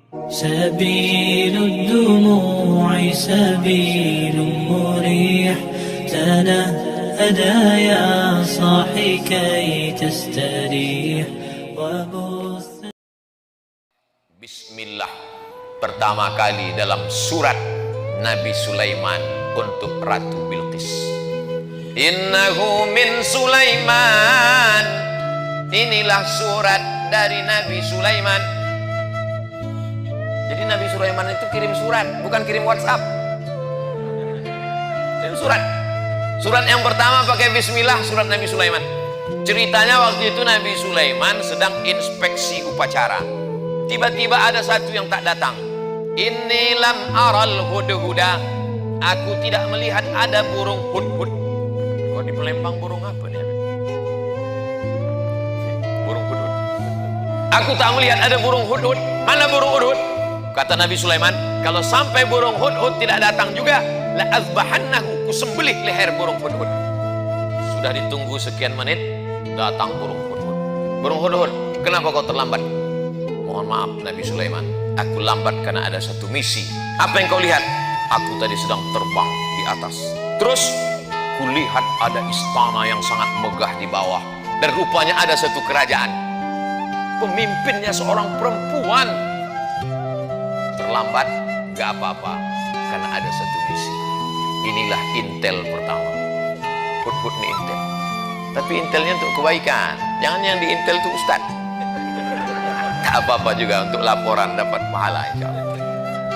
سبيل الدموع سبيل مريح تنهدى يا صاحي كي تستريح وبث. Bismillah pertama kali dalam surat Nabi Sulaiman untuk Ratu Bilqis. Innahu min Sulaiman. Inilah surat dari Nabi Sulaiman. Jadi Nabi Sulaiman itu kirim surat, bukan kirim WhatsApp. Kirim surat. Surat yang pertama pakai bismillah, surat Nabi Sulaiman. Ceritanya waktu itu Nabi Sulaiman sedang inspeksi upacara. Tiba-tiba ada satu yang tak datang. Inni lam aral hudhuda. Aku tidak melihat ada burung hudhud. Kok di Palembang burung apa nih? Burung hudhud. Aku tak melihat ada burung hudhud. Mana burung hudhud? Kata Nabi Sulaiman, kalau sampai burung hudhud tidak datang juga, la azbahannahu, kusembelih leher burung hudhud. Sudah ditunggu sekian menit, datang burung hudhud. Burung hudhud, kenapa kau terlambat? Mohon maaf Nabi Sulaiman, aku lambat karena ada satu misi. Apa yang kau lihat? Aku tadi sedang terbang di atas. Terus kulihat ada istana yang sangat megah di bawah. Dan rupanya ada satu kerajaan. Pemimpinnya seorang perempuan. Terlambat, gak apa-apa. Karena ada satu misi. Inilah intel pertama. Hudhud nih intel. Tapi intelnya untuk kebaikan. Jangan yang di intel itu ustad. Tak apa-apa juga untuk laporan dapat pahala insyaallah.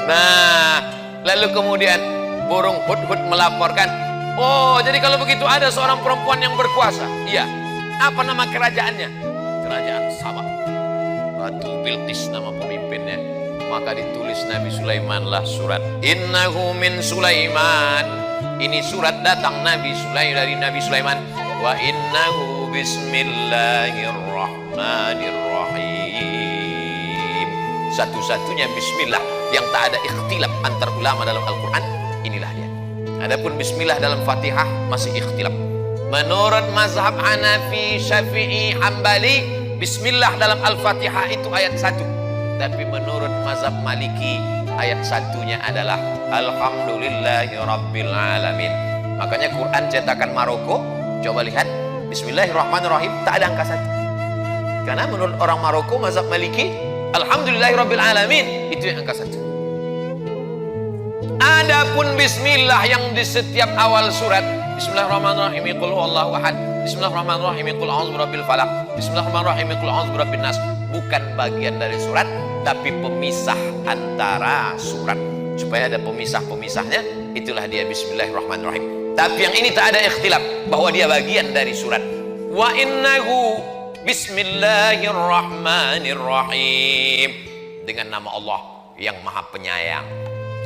Nah, lalu kemudian burung hudhud melaporkan, oh jadi kalau begitu ada seorang perempuan yang berkuasa. Iya. Apa nama kerajaannya? Kerajaan Saba. Ratu Bilqis nama pemimpinnya. Maka ditulis Nabi Sulaiman lah surat Innahu min Sulaiman. Ini surat datang Nabi Sulaiman dari Nabi Sulaiman. Wa innahu bismillahirrahmanirrahim. Satu-satunya bismillah yang tak ada ikhtilaf antar ulama dalam Al-Quran, inilah dia. Adapun bismillah dalam Fatihah masih ikhtilaf. Menurut mazhab Hanafi, Syafi'i, Hambali, bismillah dalam Al-Fatihah itu ayat 1. Tapi menurut mazhab Maliki, ayat 1-nya adalah Alhamdulillahi Rabbil Alamin. Makanya Quran cetakan Maroko, coba lihat Bismillahirrahmanirrahim, tak ada angka 1. Karena menurut orang Maroko, mazhab Maliki, Alhamdulillahirabbil alamin itu yang angka 1. Adapun bismillah yang di setiap awal surat, Bismillahirrahmanirrahim, qul huwallahu ahad, Bismillahirrahmanirrahim, qul a'udzu birabbil falaq, Bismillahirrahmanirrahim, qul a'udzu birabbin nas, bukan bagian dari surat tapi pemisah antara surat. Supaya ada pemisah-pemisahnya, itulah dia Bismillahirrahmanirrahim. Tapi yang ini tak ada ikhtilaf bahwa dia bagian dari surat. Wa innahu Bismillahirrahmanirrahim, dengan nama Allah yang maha penyayang.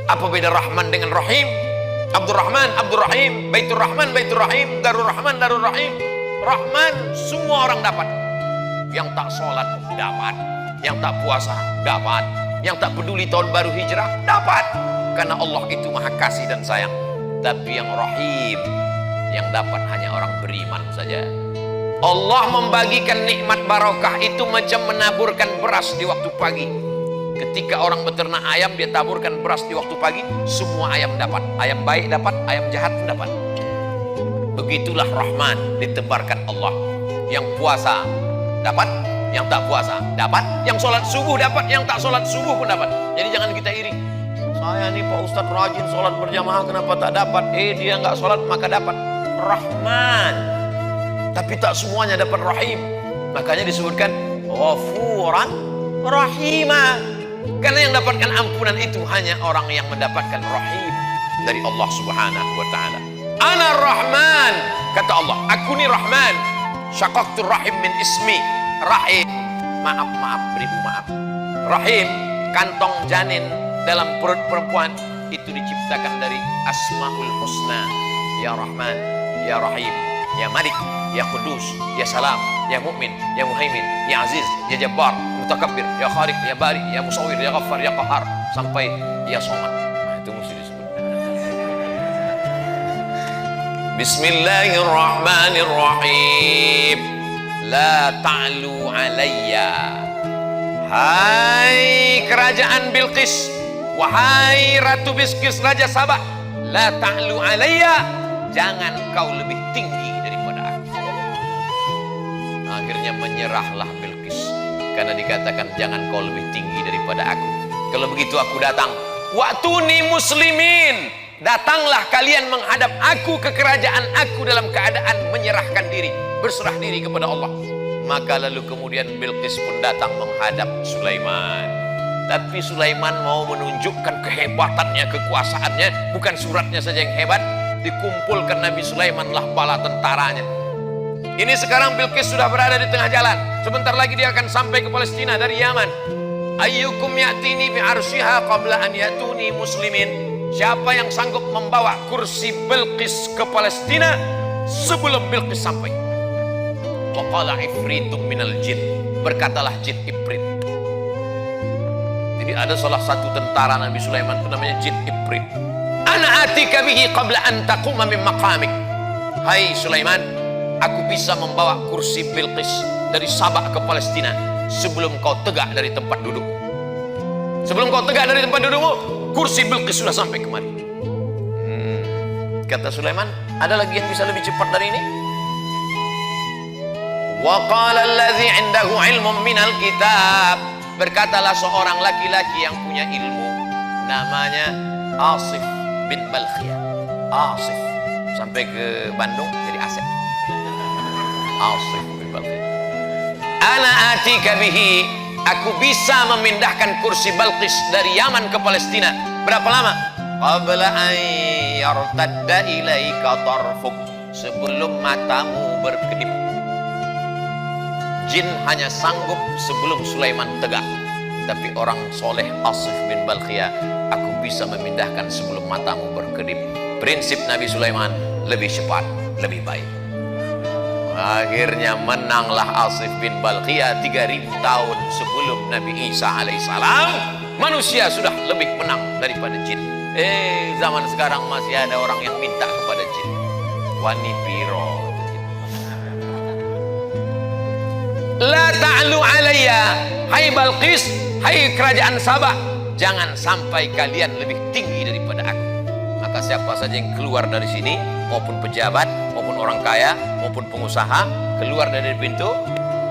Apa beda Rahman dengan Rahim? Abdurrahman, Abdurrahim, Baitur Rahman, Baitur Rahim, Darur Rahman, Darur Rahim. Rahman semua orang dapat. Yang tak sholat dapat, yang tak puasa dapat, yang tak peduli tahun baru hijrah dapat. Karena Allah itu maha kasih dan sayang. Tapi yang Rahim, yang dapat hanya orang beriman saja. Allah membagikan nikmat barokah itu macam menaburkan beras di waktu pagi. Ketika orang beternak ayam, dia taburkan beras di waktu pagi, semua ayam dapat. Ayam baik dapat, ayam jahat pun dapat. Begitulah Rahman ditebarkan Allah. Yang puasa dapat, yang tak puasa dapat, yang sholat subuh dapat, yang tak sholat subuh pun dapat. Jadi jangan kita iri. Saya nih Pak Ustadz rajin sholat berjamaah, kenapa tak dapat? Dia nggak sholat maka dapat. Rahman. Tapi tak semuanya dapat Rahim. Makanya disebutkan Ghafuran Rahimah. Karena yang dapatkan ampunan itu hanya orang yang mendapatkan Rahim dari Allah Subhanahu wa ta'ala. Ana Rahman, kata Allah, aku ni Rahman. Syaqaqtur Rahim min ismi. Rahim, maaf, beribu maaf. Rahim, kantong janin dalam perut perempuan itu diciptakan dari Asmaul Husna. Ya Rahman, Ya Rahim, Ya Malik, Ya Qudus, Ya Salam, Ya Mu'min, Ya Muhaimin, Ya Aziz, Ya Jabbar, Mutakabbir, Ya Khaliq, Ya Bari, Ya Musawwir, Ya Ghaffar, Ya Qahar, sampai Ya Somad. Nah, itu mesti disebut. Bismillahirrahmanirrahim. La ta'lu alayya. Hai kerajaan Bilqis, wahai Ratu Bilqis Raja Sabah, la ta'lu alayya, jangan kau lebih tinggi daripada aku. Akhirnya menyerahlah Bilqis karena dikatakan jangan kau lebih tinggi daripada aku. Kalau begitu aku datang. Wa'tuni muslimin, datanglah kalian menghadap aku ke kerajaan aku dalam keadaan menyerahkan diri, berserah diri kepada Allah. Maka lalu kemudian Bilqis pun datang menghadap Sulaiman. Tapi Sulaiman mau menunjukkan kehebatannya, kekuasaannya. Bukan suratnya saja yang hebat, dikumpulkan Nabi Sulaimanlah bala tentaranya. Ini sekarang Bilqis sudah berada di tengah jalan. Sebentar lagi dia akan sampai ke Palestina dari Yaman. Ayyukum ya'tini bi'arsyiha qabla an ya'tuni muslimin. Siapa yang sanggup membawa kursi Bilqis ke Palestina sebelum Bilqis sampai? Wa qala ifritum minal jin, berkatalah jin Ifrit. Jadi ada salah satu tentara Nabi Sulaiman itu namanya jin Ifrit. Ana atika bihi qabla an taquma min maqamik. Hai Sulaiman, aku bisa membawa kursi Bilqis dari Sabah ke Palestina sebelum kau tegak dari tempat duduk. Sebelum kau tegak dari tempat dudukmu, kursi Bilqis sudah sampai kemari. Kata Sulaiman, ada lagi yang bisa lebih cepat dari ini? Wa qala allazi 'indahu 'ilmun minal kitab, berkatalah seorang laki-laki yang punya ilmu, namanya Asif bin Balkhiyah. Asif sampai ke Bandung jadi Asep. Asif bin Balkhiyah. Ana atika bihi, aku bisa memindahkan kursi Bilqis dari Yaman ke Palestina. Berapa lama? Qabla an yartadda ilaika tarfuk, sebelum matamu berkedip. Jin hanya sanggup sebelum Sulaiman tegak, tapi orang soleh Asif bin Balkhiyah, aku bisa memindahkan sebelum matamu berkedip. Prinsip Nabi Sulaiman, lebih cepat, lebih baik. Akhirnya menanglah Asif bin Balkhiyah 3000 tahun sebelum Nabi Isa alaihissalam. Manusia sudah lebih menang daripada jin. Zaman sekarang masih ada orang yang minta kepada jin. Wani piro. La ta'lu alayya, hai Bilqis, hai kerajaan Sabah, jangan sampai kalian lebih tinggi daripada aku. Maka siapa saja yang keluar dari sini, maupun pejabat, maupun orang kaya, maupun pengusaha, keluar dari pintu,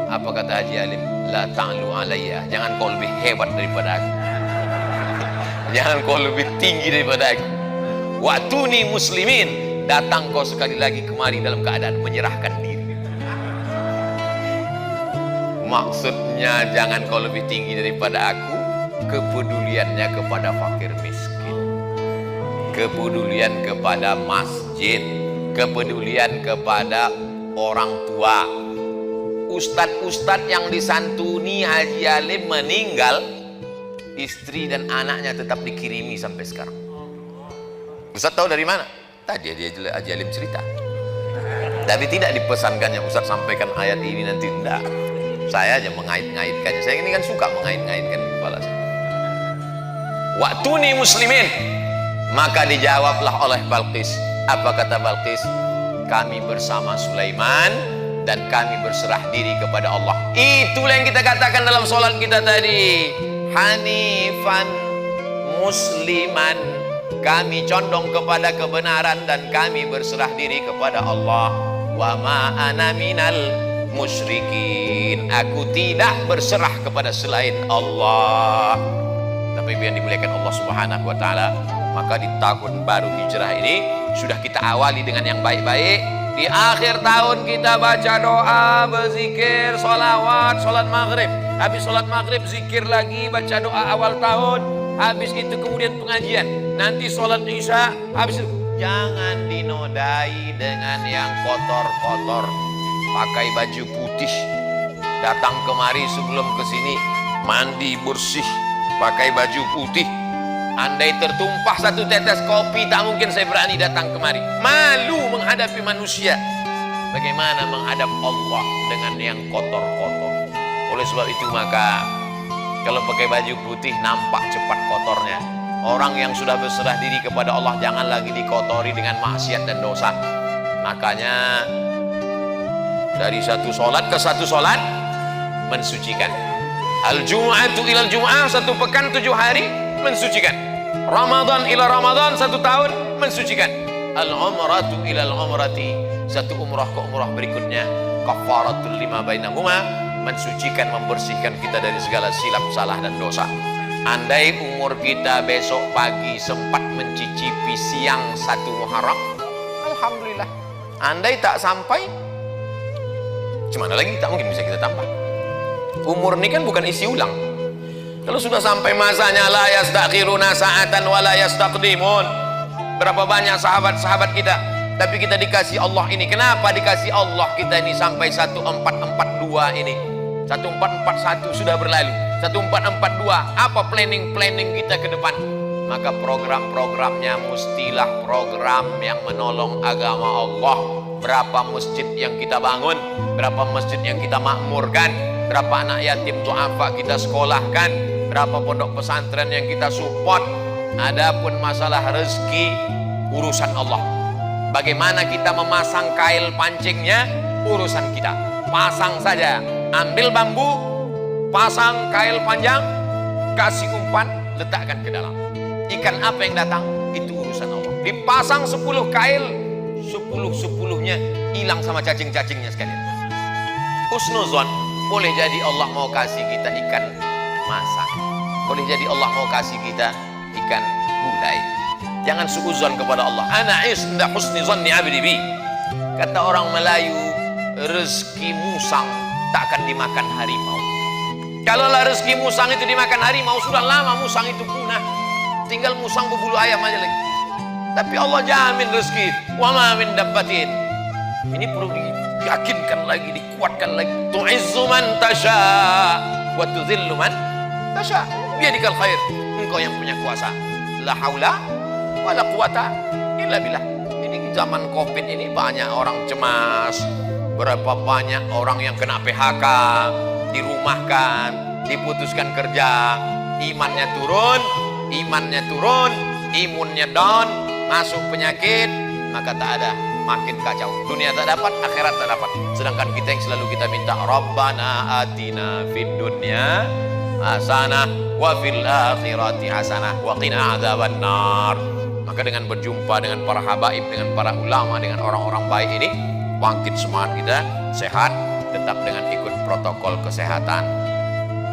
apa kata Haji Alim? La ta'lu alayya, jangan kau lebih hebat daripada aku. Jangan kau lebih tinggi daripada aku. Wa'tuni muslimin, datang kau sekali lagi kemari dalam keadaan menyerahkan diri. Maksudnya jangan kau lebih tinggi daripada aku, kepeduliannya kepada fakir miskin, kepedulian kepada masjid, kepedulian kepada orang tua. Ustadz-ustadz yang disantuni Haji Alim meninggal, istri dan anaknya tetap dikirimi sampai sekarang. Ustadz tahu dari mana? Tadi Haji Alim cerita, tapi tidak dipesankannya Ustadz sampaikan ayat ini nanti, tidak. Saya aja mengait-ngaitkannya. Saya ini kan suka mengait-ngaitkan di kepala saya. Wa'tuni muslimin, maka dijawablah oleh Bilqis. Apa kata Bilqis? Kami bersama Sulaiman dan kami berserah diri kepada Allah. Itulah yang kita katakan dalam sholat kita tadi. Hanifan musliman, kami condong kepada kebenaran dan kami berserah diri kepada Allah. Wa ma ana minal musyrikin, aku tidak berserah kepada selain Allah. Tapi biar dimuliakan Allah Subhanahu wa taala, maka di tahun baru hijrah ini sudah kita awali dengan yang baik-baik. Di akhir tahun kita baca doa, berzikir, sholawat, sholat maghrib. Habis sholat maghrib zikir lagi, baca doa awal tahun. Habis itu kemudian pengajian. Nanti sholat isya. Habis itu jangan dinodai dengan yang kotor-kotor. Pakai baju putih, datang kemari sebelum kesini mandi bersih, pakai baju putih. Andai tertumpah satu tetes kopi, tak mungkin saya berani datang kemari. Malu menghadapi manusia. Bagaimana menghadap Allah dengan yang kotor-kotor? Oleh sebab itu maka kalau pakai baju putih nampak cepat kotornya. Orang yang sudah berserah diri kepada Allah jangan lagi dikotori dengan maksiat dan dosa. Makanya dari satu sholat ke satu sholat mensucikan. Al-Jum'atu ilal Jum'ah, 1 pekan 7 hari mensucikan. Ramadan ila Ramadan, 1 tahun mensucikan. Al-Umratu ilal Umrati, 1 umrah ke umrah berikutnya. Kafaratul lima bainahuma, mensucikan, membersihkan kita dari segala silap, salah dan dosa. Andai umur kita besok pagi sempat mencicipi siang 1 Muharram, alhamdulillah. Andai tak sampai, gimana lagi, tak mungkin bisa kita tambah. Umur ini kan bukan isi ulang. Kalau sudah sampai masanya, la yastakhiruna sa'atan wa la yastaqdimun. Berapa banyak sahabat-sahabat kita, tapi kita dikasih Allah ini. Kenapa dikasih Allah kita ini sampai 1442 ini? 1441 sudah berlalu, 1442. Apa planning kita ke depan? Maka program-programnya mestilah program yang menolong agama Allah. Berapa masjid yang kita bangun, berapa masjid yang kita makmurkan, berapa anak yatim du'afa kita sekolahkan, berapa pondok pesantren yang kita support. Adapun masalah rezeki, urusan Allah. Bagaimana kita memasang kail pancingnya, urusan kita. Pasang saja, ambil bambu, pasang kail panjang, kasih umpan, letakkan ke dalam. Ikan apa yang datang, itu urusan Allah. Dipasang 10 kail, 10-10-nya hilang sama cacing-cacingnya sekalian. Husnuzon, boleh jadi Allah mau kasih kita ikan masak, boleh jadi Allah mau kasih kita ikan gulai. Jangan suuzon kepada Allah. Ana inda husni zanni abdi bi. Kata orang Melayu, rezeki musang takkan dimakan harimau. Kalaulah rezeki musang itu dimakan harimau, sudah lama musang itu punah, tinggal musang berbulu ayam aja lagi. Tapi Allah jamin rezeki. Wa ma min dabbatin. Ini perlu diyakinkan lagi, dikuatkan lagi. Tu'izzu man tasha wa tudhillu man tasha. Biyadikal khair. Engkau yang punya kuasa. La haula wala quwata illa billah. Ini zaman Covid ini banyak orang cemas. Berapa banyak orang yang kena PHK, dirumahkan, diputuskan kerja, imannya turun, imunnya down, masuk penyakit, maka tak ada, makin kacau. Dunia tak dapat, akhirat tak dapat. Sedangkan kita yang selalu kita minta, Rabbana atina fid dunya hasanah wa fil akhirati hasanah wa qina adzabannar. Maka dengan berjumpa dengan para habaib, dengan para ulama, dengan orang-orang baik ini, bangkit semangat kita, sehat, tetap dengan ikut protokol kesehatan.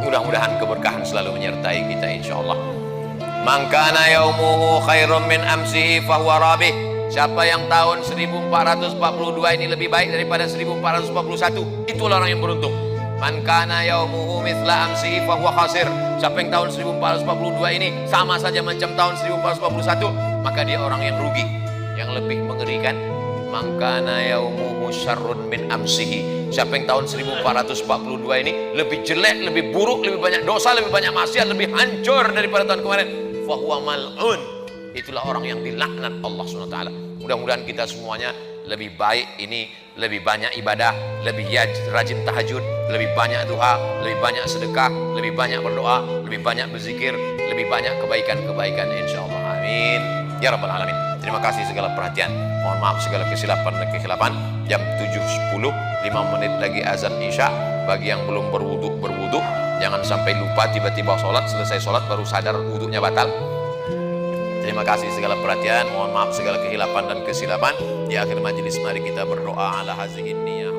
Mudah-mudahan keberkahan selalu menyertai kita insyaallah. Man kana yaumuhu khairum min amsihi fahuwa rabih. Siapa yang tahun 1442 ini lebih baik daripada 1441, itulah orang yang beruntung. Man kana yaumuhu mithla amsihi fahuwa khasir. Siapa yang tahun 1442 ini sama saja macam tahun 1441, maka dia orang yang rugi. Yang lebih mengerikan, man kana yaumuhu syarrun min amsihi. Siapa yang tahun 1442 ini lebih jelek, lebih buruk, lebih banyak dosa, lebih banyak maksiat, lebih hancur daripada tahun kemarin, fahuwa mal'un. Itulah orang yang dilaknat Allah SWT. Mudah-mudahan kita semuanya lebih baik ini, lebih banyak ibadah, lebih rajin tahajud, lebih banyak doa, lebih banyak sedekah, lebih banyak berdoa, lebih banyak berzikir, lebih banyak kebaikan-kebaikan insyaallah. Amin ya rabbal alamin. Terima kasih segala perhatian. Mohon maaf segala kesilapan dan kekhilafan. Jam 7.10, 5 menit lagi azan Isya. Bagi yang belum berwudu, jangan sampai lupa tiba-tiba sholat, selesai sholat baru sadar wudunya batal. Terima kasih segala perhatian. Mohon maaf segala kehilapan dan kesilapan. Di akhir majelis mari kita berdoa ala hazihin niyah.